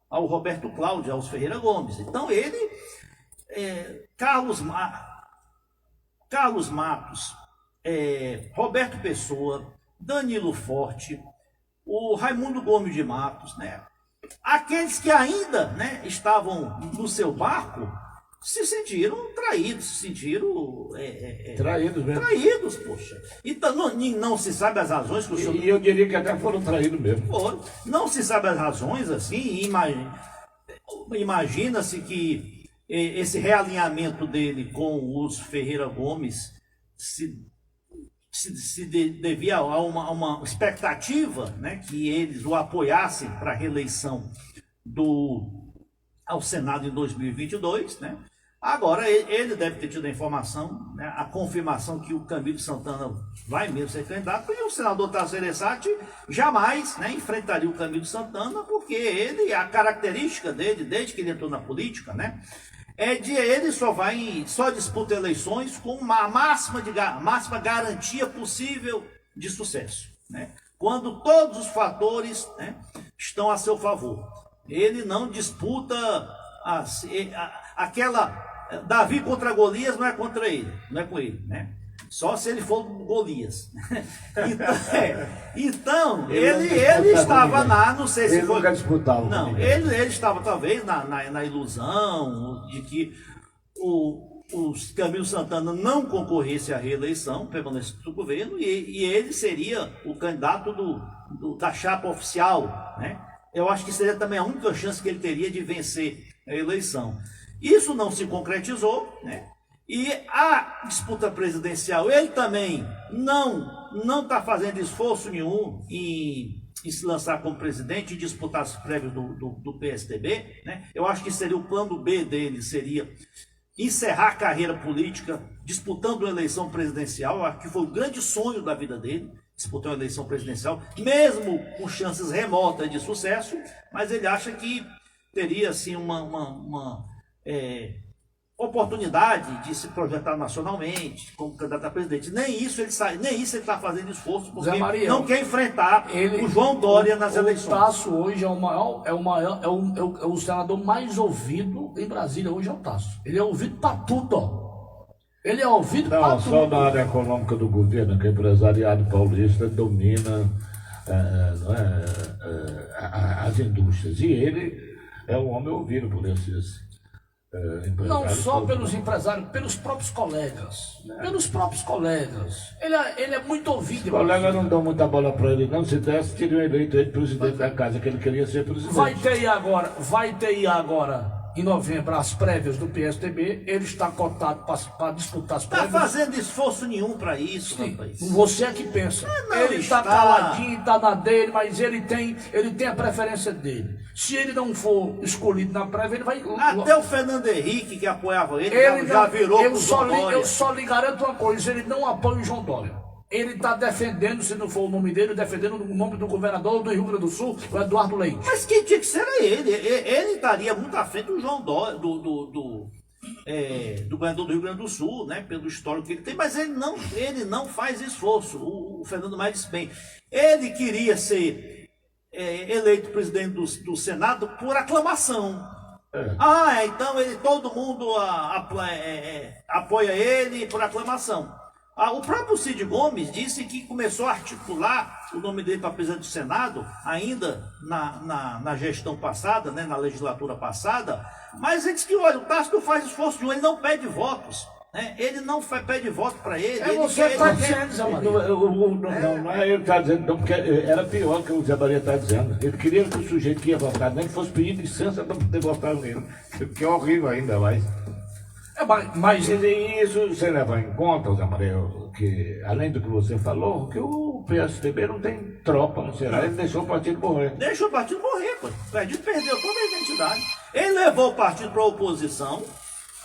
ao Roberto Cláudio, aos Ferreira Gomes. Então ele, Carlos Matos, Roberto Pessoa, Danilo Forte, o Raimundo Gomes de Matos, né, aqueles que ainda, né, estavam no seu barco, se sentiram traídos, se sentiram Traídos mesmo. traídos, poxa. Então não se sabe as razões que o senhor... E eu diria que até foram traídos mesmo. Não se sabe as razões, assim, imagina-se que esse realinhamento dele com os Ferreira Gomes devia a uma expectativa, né, que eles o apoiassem para a reeleição ao Senado em 2022, né? Agora, ele deve ter tido a informação, né, a confirmação que o Camilo Santana vai mesmo ser candidato, e o senador Tasso Gereissati jamais, né, enfrentaria o Camilo Santana, porque a característica dele, desde que ele entrou na política, né, ele só disputa eleições com uma máxima garantia possível de sucesso, né, quando todos os fatores, né, estão a seu favor. Ele não disputa aquela Davi contra Golias, não é contra ele, não é com ele, né? Só se ele for Golias. Então ele estava não sei se ele foi... nunca disputava. Não, ele estava talvez na ilusão de que o Camilo Santana não concorresse à reeleição, permanecesse do governo, e ele seria o candidato da chapa oficial, né? Eu acho que seria também a única chance que ele teria de vencer a eleição. Isso não se concretizou, né? E a disputa presidencial, ele também não está fazendo esforço nenhum em se lançar como presidente e disputar as prévias do PSDB, né? Eu acho que seria o plano B dele, seria encerrar a carreira política disputando a eleição presidencial. Eu acho que foi o grande sonho da vida dele, disputar uma eleição presidencial, mesmo com chances remotas de sucesso, mas ele acha que teria assim uma oportunidade de se projetar nacionalmente como candidato a presidente. Nem isso ele está fazendo esforço, porque não quer enfrentar o João Dória nas eleições. O Tasso hoje é o senador mais ouvido em Brasília. Hoje é o Tasso. Ele é ouvido para tudo, ó. Ele é ouvido para tudo. Não, só na área econômica do governo, que o empresariado paulista domina as indústrias. E ele é um homem ouvido por esses empresários. Não só todos, pelos empresários, pelos próprios colegas. Pelos próprios colegas. Ele é muito ouvido. Os colegas não dão muita bola para ele, não. Se desse, teriam eleito ele presidente da casa, que ele queria ser presidente. Vai ter aí agora, em novembro, as prévias do PSDB. Ele está cotado para disputar as prévias. Está fazendo esforço nenhum para isso, Sim, rapaz. você é que pensa. Ele está caladinho, está na dele, mas ele tem a preferência dele. Se ele não for escolhido na prévia, ele vai... Até o Fernando Henrique, que apoiava ele já virou pro João Dória. Eu só lhe garanto uma coisa, ele não apoia o João Dória. Ele está defendendo, se não for o nome dele, defendendo o nome do governador do Rio Grande do Sul, o Eduardo Leite. Mas quem tinha que ser era ele. Ele estaria muito à frente do João Dória, do governador do Rio Grande do Sul, né, pelo histórico que ele tem, mas ele não faz esforço. O Fernando mais disse bem. Ele queria ser eleito presidente do Senado por aclamação. Então todo mundo apoia ele por aclamação. O próprio Cid Gomes disse que começou a articular o nome dele para presidente do Senado, ainda na gestão passada, né, na legislatura passada, mas ele disse que, olha, o Tarcísio faz esforço de ele não pede votos. Ele não pede voto para ele. Você está dizendo, Zé Maria. Não é ele que está dizendo, não, porque era pior que o Zé Maria está dizendo. Ele queria que o sujeito que ia votar nem fosse pedir licença para poder votar nele, que é horrível ainda mais. Mas Isso você leva em conta, Zé Maria, que além do que você falou, que o PSDB não tem tropa no Ceará, ele deixou o partido morrer. Deixou o partido morrer, pô. O partido perdeu toda a identidade. Ele levou o partido para a oposição,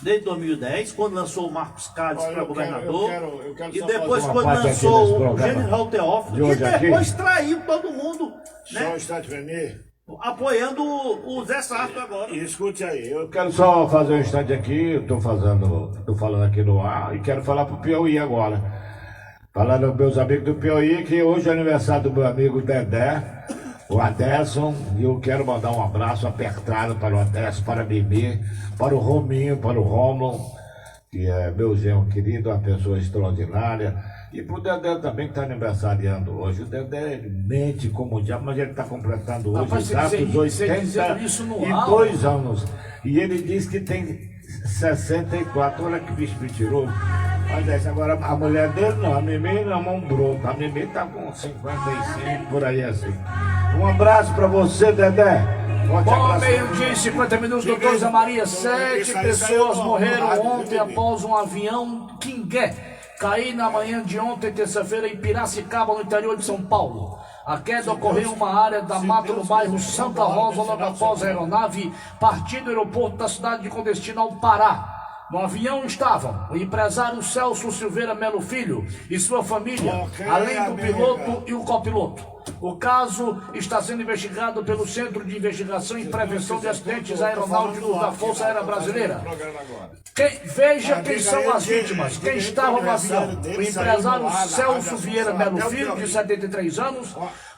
desde 2010, quando lançou o Marcos Cades para governador, eu quero e só depois fazer quando uma parte aqui lançou desse o programa General Teófilo, de e hoje aqui. depois traiu todo mundo, Só né? um instante para mim. Apoiando o Zé Sarto agora. E escute aí, eu quero só fazer um instante aqui, eu estou falando aqui no ar e quero falar para o Piauí agora. Falando aos meus amigos do Piauí, que hoje é aniversário do meu amigo Dedé, o Aderson, e eu quero mandar um abraço apertado para o Aderson, para a Mimi, para o Rominho, para o Rômulo, que é meu genro querido, uma pessoa extraordinária. E pro Dedé também, que está aniversariando hoje. O Dedé mente como o diabo, mas ele está completando hoje Rapaz, exatos você dizendo isso no 82 anos. E ele diz que tem 64. Olha que bicho mentiroso. Mas é isso. Agora, a mulher dele não, a Mimi não, um broto. A Mimi está com 55, por aí assim. Um abraço para você, Dedé. Forte Bom, abraço. meio-dia e 50 minutos, doutor Zé Maria. 7 pessoas morreram ontem após um avião Quingué cair na manhã de ontem, terça-feira, em Piracicaba, no interior de São Paulo. A queda ocorreu em uma área da mata no bairro Santa Rosa, logo após a aeronave partir do aeroporto da cidade com destino ao Pará. No avião estavam o empresário Celso Silveira Melo Filho e sua família, além do piloto e o copiloto. O caso está sendo investigado pelo Centro de Investigação e Prevenção de Acidentes Aeronáuticos da Força Aérea Brasileira. Veja quem são as vítimas, quem estava no avião. O empresário Celso Vieira Melo Filho, de 73 anos,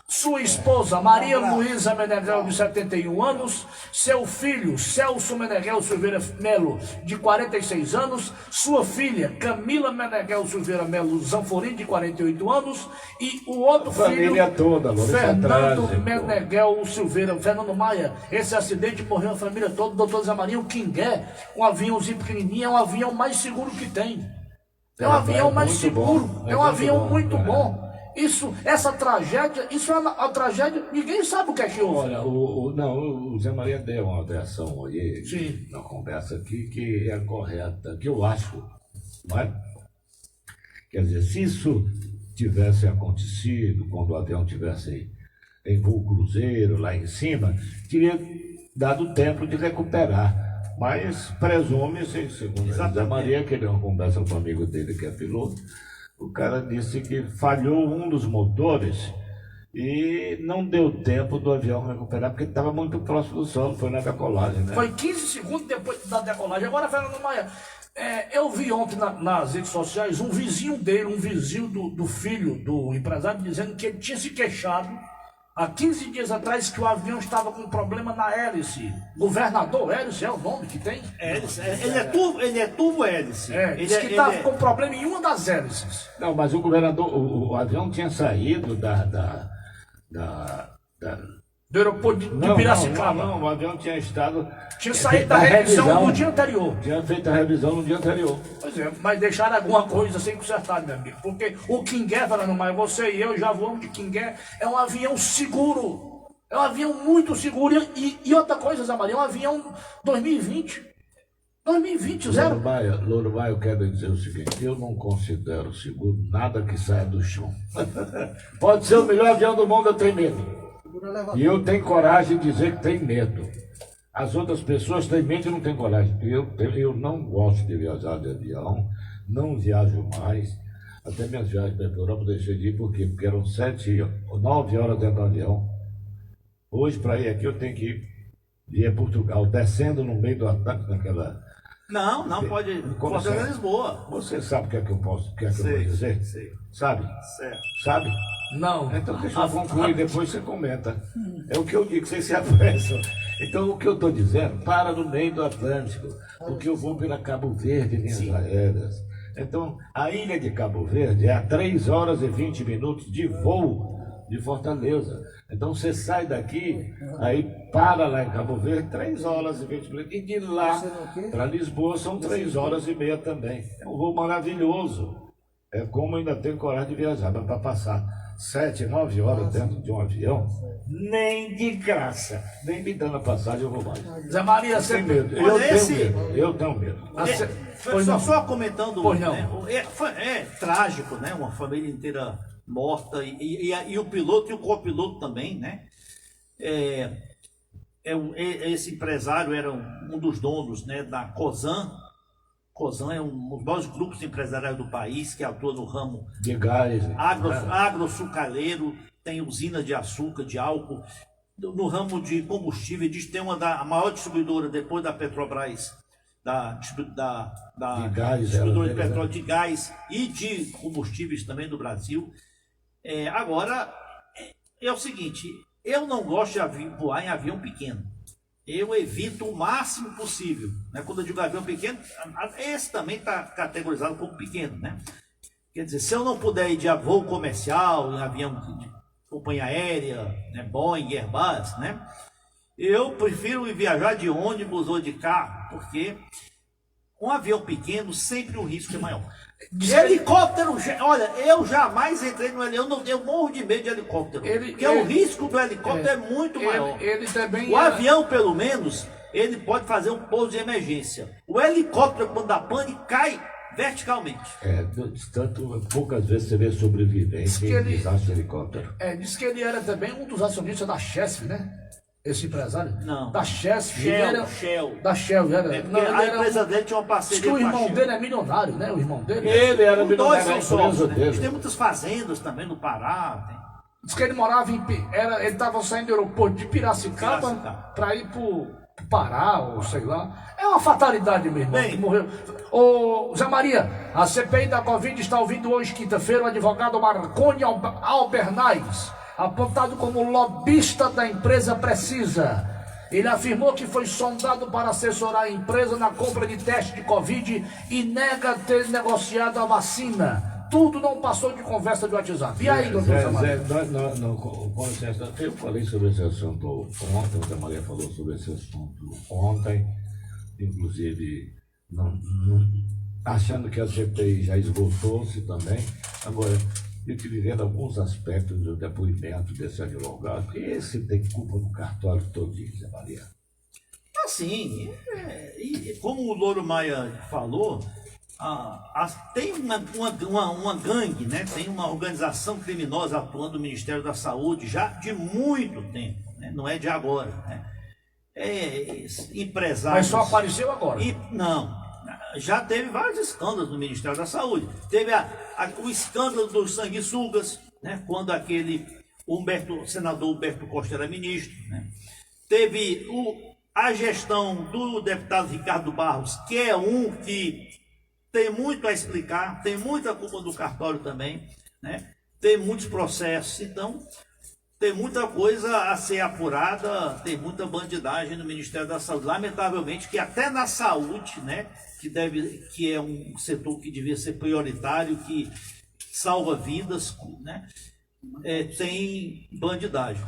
sua esposa Maria Luísa Meneghel, de 71 anos, seu filho Celso Meneghel Silveira Melo, de 46 anos, sua filha Camila Meneghel Silveira Melo Zanforim, de 48 anos, e o outro filho, toda, Fernando Meneghel Silveira, Fernando Maia. Esse acidente morreu a família toda. Doutor Zé Maria, o Quingué, um aviãozinho pequenininho, é um avião mais seguro que tem. É um avião mais seguro, é um avião muito bom. Essa tragédia, isso é uma tragédia, ninguém sabe o que é que houve. Olha, o Zé Maria deu uma versão aí, Sim, na conversa aqui, que é correta, que eu acho, não é? Quer dizer, se isso tivesse acontecido, quando o avião tivesse em voo cruzeiro, lá em cima, teria dado tempo de recuperar. Mas presume-se, segundo o Zé Maria, que ele é uma conversa com um amigo dele que é piloto, o cara disse que falhou um dos motores e não deu tempo do avião recuperar, porque estava muito próximo do solo, foi na decolagem, né? foi 15 segundos depois da decolagem. Agora, Fernando Maia, eu vi ontem nas redes sociais um vizinho dele, um vizinho do filho do empresário, dizendo que ele tinha se queixado há 15 dias atrás que o avião estava com problema na hélice. Governador hélice é o nome que tem? Hélice, ele é turbo hélice. Diz que estava com problema em uma das hélices. Não, mas o governador, o avião tinha saído Do aeroporto de Piracicaba. Não, o avião tinha estado... Tinha saído da revisão no dia anterior. Tinha feito a revisão no dia anterior. Pois é, mas deixaram alguma coisa sem consertar, meu amigo. Porque o Quingué, Fernando Maia, você e eu já voamos de Quingué, é um avião seguro. É um avião muito seguro. E outra coisa, Zé Maria, é um avião 2020. 2020, zero. Louro Maia, eu quero dizer o seguinte, eu não considero seguro nada que saia do chão. Pode ser o melhor avião do mundo, eu tenho medo. E eu tenho coragem de dizer que tenho medo. As outras pessoas têm medo e não têm coragem. Eu não gosto de viajar de avião, não viajo mais. Até minhas viagens para a Europa eu deixei de ir, por quê? Porque eram 7 ou 9 horas dentro do avião. Hoje, para ir aqui, eu tenho que ir a Portugal, descendo no meio do Atlântico naquela... Não pode. Fortaleza Lisboa. Você sabe o que é que eu posso, o que é que eu vou dizer? Sei. Sabe? Certo. Sabe? Não. Então deixa eu concluir, depois você comenta. É o que eu digo, vocês se apressam. Então o que eu estou dizendo, para no meio do Atlântico, porque eu vou pela Cabo Verde, linhas aéreas. Então, a ilha de Cabo Verde é a 3 horas e 20 minutos de voo de Fortaleza. Então, você sai daqui, aí para lá em Cabo Verde, 3 horas e 20 minutos. E de lá para Lisboa são 3 horas e meia também. É um voo maravilhoso. É como ainda tenho coragem de viajar, mas para passar 7, 9 horas dentro de um avião, nem de graça, nem me dando a passagem eu vou mais. Zé Maria, Eu tenho medo, eu tenho medo. Só comentando, Pois não. né, é trágico, né? Uma família inteira morta e o piloto e o copiloto também, né? Esse empresário era um dos donos, né, da Cosan. Cosan é um dos maiores grupos empresariais do país, que atua no ramo De gás. agroçucaleiro, tem usina de açúcar, de álcool. No ramo de combustível, diz que tem a maior distribuidora depois da Petrobras, da De gás, distribuidora de deles, petróleo, de gás e de combustíveis também do Brasil. Agora, é o seguinte, eu não gosto de voar em avião pequeno. Eu evito o máximo possível, né? Quando eu digo avião pequeno, esse também está categorizado como pequeno, né? Quer dizer, se eu não puder ir de voo comercial, em avião de companhia aérea, né? Boeing, Airbus, né? Eu prefiro viajar de ônibus ou de carro, porque um avião pequeno sempre o risco é maior. De helicóptero, olha, eu jamais entrei no helicóptero, eu morro de medo de helicóptero, porque o risco do helicóptero é muito maior. Ele também O avião, pelo menos, ele pode fazer um pouso de emergência. O helicóptero, quando dá pane, cai verticalmente. Poucas vezes você vê sobrevivente em desastre de helicóptero. Diz que ele era também um dos acionistas da Chesf, né? Esse empresário? Não. Da Chesf. Shell. Da Shell, era. A empresa dele tinha uma parceria Diz que o com a irmão Shell. dele é milionário, né? O irmão dele. Ele era Os dois milionário, são a empresa sócios, né? dele. Tem muitas fazendas também no Pará. Diz que ele morava ele estava saindo do aeroporto de Piracicaba para ir pro Pará, ou sei lá. É uma fatalidade mesmo. Bem, Morreu. Ô, Zé Maria, a CPI da Covid está ouvindo hoje, quinta-feira, o advogado Marconi Albernaz, apontado como lobista da empresa Precisa. Ele afirmou que foi sondado para assessorar a empresa na compra de teste de Covid e nega ter negociado a vacina. Tudo não passou de conversa de WhatsApp. E aí, doutor Zé Maria? Com licença, eu falei sobre esse assunto ontem, o Zé Maria falou sobre esse assunto ontem, inclusive achando que a CPI já esgotou-se também. Agora, eu tive vendo alguns aspectos do depoimento desse advogado, e esse tem culpa no cartório todinho, Zé Maria. Assim, e como o Louro Maia falou, tem uma gangue, né? Tem uma organização criminosa atuando no Ministério da Saúde já de muito tempo, né? Não é de agora, né? Empresários... Mas só apareceu agora. Não, já teve vários escândalos no Ministério da Saúde. Teve o escândalo dos sanguessugas, né? Quando o senador Humberto Costa era ministro, né? Teve a gestão do deputado Ricardo Barros, que é um que tem muito a explicar, tem muita culpa do cartório também, né? Tem muitos processos, então tem muita coisa a ser apurada, tem muita bandidagem no Ministério da Saúde. Lamentavelmente, que até na saúde, né, que é um setor que devia ser prioritário, que salva vidas, né, tem bandidagem.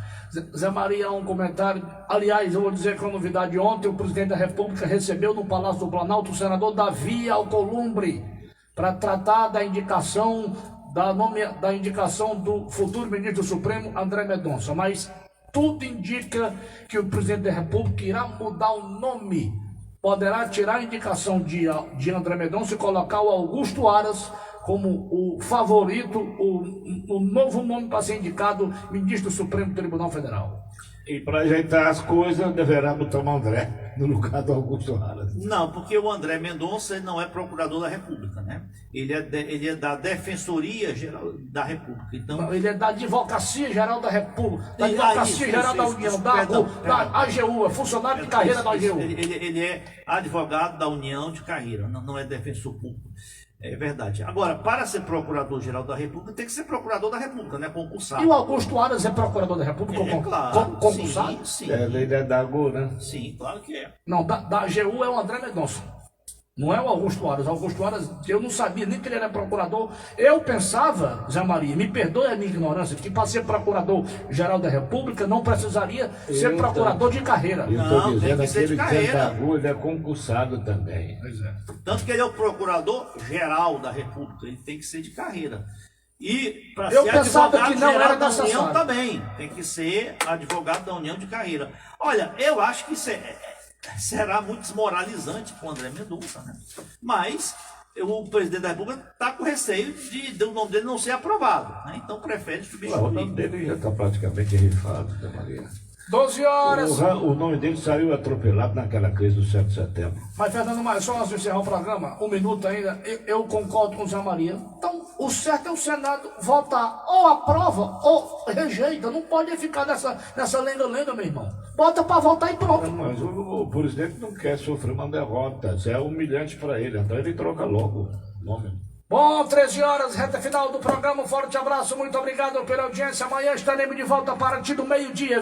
Zé Maria, um comentário. Aliás, eu vou dizer que é uma novidade. Ontem o presidente da República recebeu no Palácio do Planalto o senador Davi Alcolumbre para tratar da indicação do futuro ministro do Supremo, André Mendonça. Mas tudo indica que o presidente da República irá mudar o nome. Poderá tirar a indicação de André Mendonça e colocar o Augusto Aras como o favorito, o novo nome para ser indicado ministro do Supremo Tribunal Federal. E para ajeitar as coisas, deverá botar o André no lugar do Augusto Aras. Não, porque o André Mendonça não é procurador da República, né? Ele é da Defensoria Geral da República. Então, não, ele é da Advocacia Geral da República, da Advocacia Geral da União, da AGU, é funcionário de carreira da AGU. Ele é advogado da União de carreira, não é defensor público. É verdade. Agora, para ser procurador-geral da República, tem que ser procurador da República, né? Concursado. E o Augusto Aras é procurador da República? Claro. Concursado? Sim. Ele é da AGU, né? Sim, claro que é. Não, da AGU é o André Mendonça. Não é o Augusto Aras. Augusto Aras, eu não sabia nem que ele era procurador. Eu pensava, Zé Maria, me perdoe a minha ignorância, que para ser procurador-geral da República não precisaria ser procurador de carreira. Eu estou Não, tem dizendo que ser de aquele carreira. Santa ele é concursado também. Pois é. Tanto que ele é o procurador-geral da República, ele tem que ser de carreira. E para Eu ser pensava advogado que não geral era da União necessário. também, tem que ser advogado da União de carreira. Olha, eu acho que será muito desmoralizante para o André Mendonça, né? Mas o presidente da República está com receio de o nome dele não ser aprovado, né? Então prefere O substituir. nome dele já está praticamente rifado, Zé Maria. 12 horas. O nome dele saiu atropelado naquela crise do 7 de setembro. Mas, Fernando, mas só antes de encerrar o programa, um minuto ainda, eu concordo com o Zé Maria. Então, o certo é o Senado votar ou aprova ou rejeita. Não pode ficar nessa lenga-lenga, meu irmão. Bota pra votar e pronto. Mas o presidente não quer sofrer uma derrota. Isso é humilhante para ele. Então ele troca logo o nome. Bom, 13 horas, reta final do programa. Um forte abraço, muito obrigado pela audiência. Amanhã estaremos de volta a partir do meio-dia.